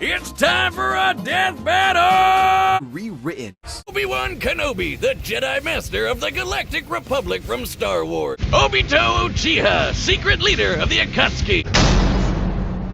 It's time for a death battle! Rewritten. Obi-Wan Kenobi, the Jedi Master of the Galactic Republic from Star Wars. Obito Uchiha, secret leader of the Akatsuki.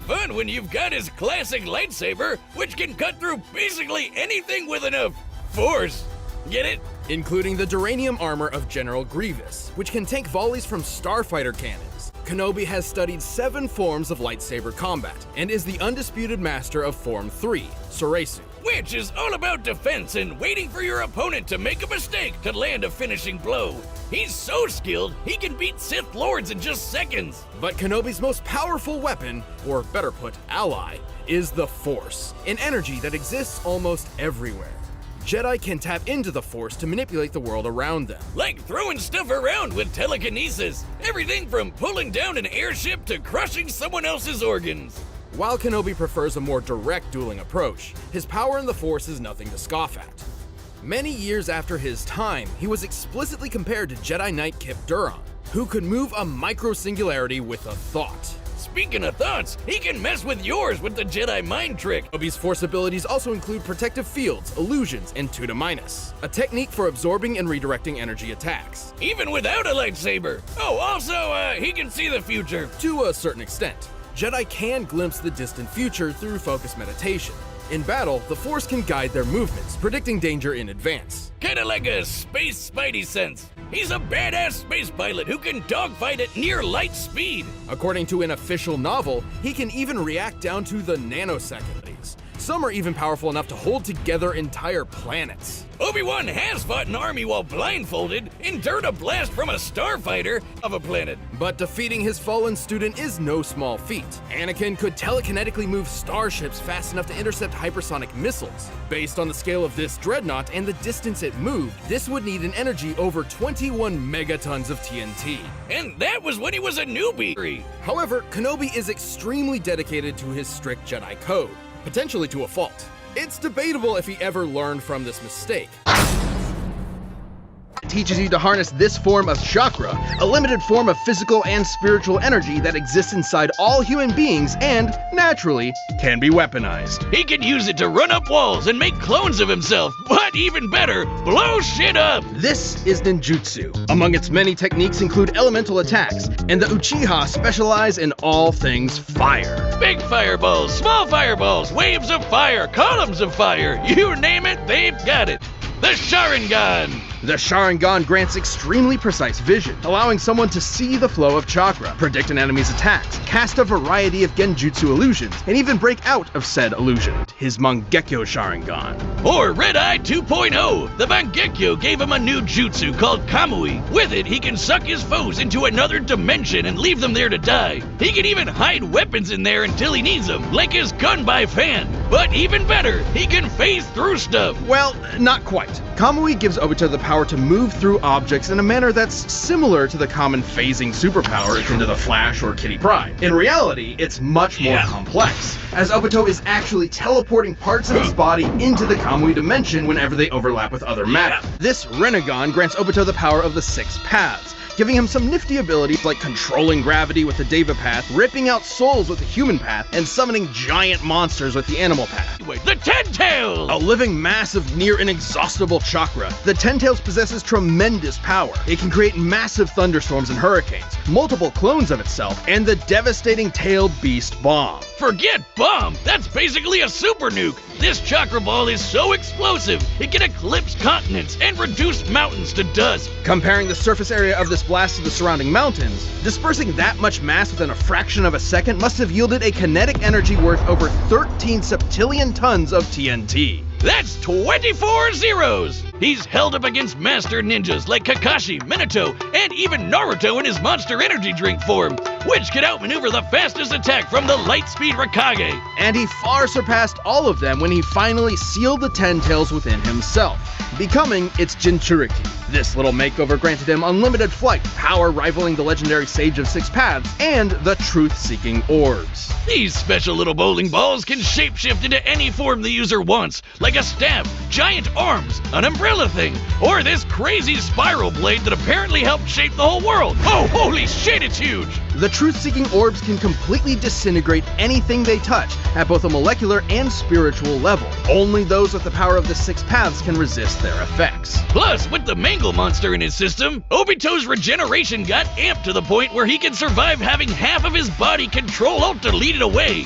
Fun when you've got his classic lightsaber, which can cut through basically anything with enough force. Get it? Including the Duranium armor of General Grievous, which can take volleys from starfighter cannons. Kenobi has studied 7 forms of lightsaber combat, and is the undisputed master of Form 3, Soresu. Which is all about defense and waiting for your opponent to make a mistake to land a finishing blow. He's so skilled, he can beat Sith Lords in just seconds. But Kenobi's most powerful weapon, or better put, ally, is the Force, an energy that exists almost everywhere. Jedi can tap into the Force to manipulate the world around them. Like throwing stuff around with telekinesis. Everything from pulling down an airship to crushing someone else's organs. While Kenobi prefers a more direct dueling approach, his power in the Force is nothing to scoff at. Many years after his time, he was explicitly compared to Jedi Knight Kip Duron, who could move a micro-singularity with a thought. Speaking of thoughts, he can mess with yours with the Jedi mind trick. Kenobi's Force abilities also include protective fields, illusions, and Tuda Minus, a technique for absorbing and redirecting energy attacks. Even without a lightsaber. Oh, also, he can see the future. To a certain extent, Jedi can glimpse the distant future through focused meditation. In battle, the Force can guide their movements, predicting danger in advance. Kinda like a space spidey sense. He's a badass space pilot who can dogfight at near light speed. According to an official novel, he can even react down to the nanoseconds. Some are even powerful enough to hold together entire planets. Obi-Wan has fought an army while blindfolded, endured a blast from a starfighter of a planet. But defeating his fallen student is no small feat. Anakin could telekinetically move starships fast enough to intercept hypersonic missiles. Based on the scale of this dreadnought and the distance it moved, this would need an energy over 21 megatons of TNT. And that was when he was a newbie. However, Kenobi is extremely dedicated to his strict Jedi code, potentially to a fault. It's debatable if he ever learned from this mistake. It teaches you to harness this form of chakra, a limited form of physical and spiritual energy that exists inside all human beings and, naturally, can be weaponized. He can use it to run up walls and make clones of himself, but even better, blow shit up. This is ninjutsu. Among its many techniques include elemental attacks, and the Uchiha specialize in all things fire. Big fireballs, small fireballs, waves of fire, columns of fire, you name it, they've got it. The Sharingan! The Sharingan grants extremely precise vision, allowing someone to see the flow of chakra, predict an enemy's attacks, cast a variety of genjutsu illusions, and even break out of said illusion. His Mangekyo Sharingan. Or Red Eye 2.0. The Mangekyo gave him a new jutsu called Kamui. With it, he can suck his foes into another dimension and leave them there to die. He can even hide weapons in there until he needs them, like his gun by fan. But even better, he can phase through stuff. Well, not quite. Kamui gives Obito the power to move through objects in a manner that's similar to the common phasing superpower akin to the Flash or Kitty Pryde. In reality, it's much more complex, as Obito is actually teleporting parts of his body into the Kamui dimension whenever they overlap with other matter. This Rinnegan grants Obito the power of the 6 paths, giving him some nifty abilities like controlling gravity with the Deva path, ripping out souls with the human path, and summoning giant monsters with the animal path. Wait, the Ten Tails! A living mass of near inexhaustible chakra, the Ten Tails possesses tremendous power. It can create massive thunderstorms and hurricanes, multiple clones of itself, and the devastating Tail Beast Bomb. Forget bomb! That's basically a super nuke! This chakra ball is so explosive, it can eclipse continents and reduce mountains to dust. Comparing the surface area of this blast to the surrounding mountains, dispersing that much mass within a fraction of a second must have yielded a kinetic energy worth over 13 septillion tons of TNT. That's 24 zeros! He's held up against master ninjas like Kakashi, Minato, and even Naruto in his Monster Energy drink form, which could outmaneuver the fastest attack from the Lightspeed Raikage. And he far surpassed all of them when he finally sealed the Ten Tails within himself, becoming its Jinchuriki. This little makeover granted him unlimited flight, power rivaling the legendary Sage of 6 Paths, and the truth-seeking orbs. These special little bowling balls can shapeshift into any form the user wants, like a staff, giant arms, an umbrella thing, or this crazy spiral blade that apparently helped shape the whole world. Oh, holy shit, it's huge! The truth-seeking orbs can completely disintegrate anything they touch at both a molecular and spiritual level. Only those with the power of the six paths can resist their effects. Plus, with the Mangle monster in his system, Obito's regeneration got amped to the point where he can survive having half of his body Control-Alt-Delete it away.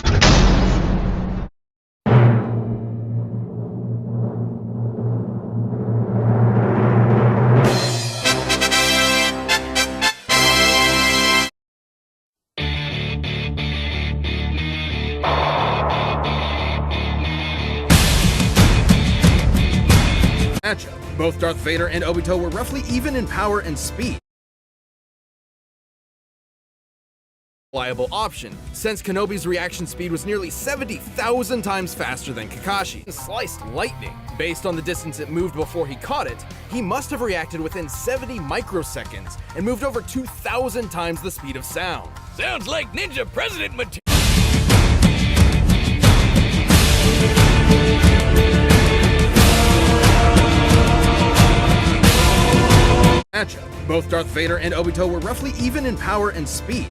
Matchup. Both Darth Vader and Obito were roughly even in power and speed. Reliable option, since Kenobi's reaction speed was nearly 70,000 times faster than Kakashi. Sliced lightning. Based on the distance it moved before he caught it, he must have reacted within 70 microseconds and moved over 2,000 times the speed of sound. Sounds like Ninja President material. Matchup. Both Darth Vader and Obito were roughly even in power and speed.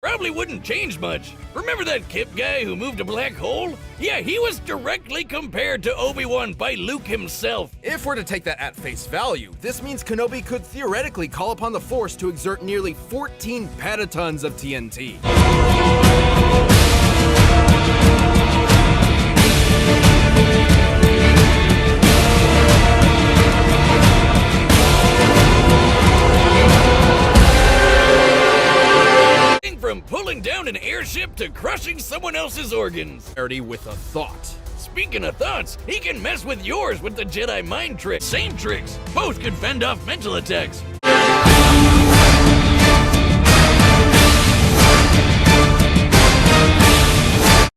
Probably wouldn't change much. Remember that Kip guy who moved a black hole? Yeah, he was directly compared to Obi-Wan by Luke himself. If we're to take that at face value, this means Kenobi could theoretically call upon the Force to exert nearly 14 petatons of TNT. From pulling down an airship to crushing someone else's organs. With a thought. Speaking of thoughts, he can mess with yours with the Jedi mind trick. Same tricks. Both could fend off mental attacks.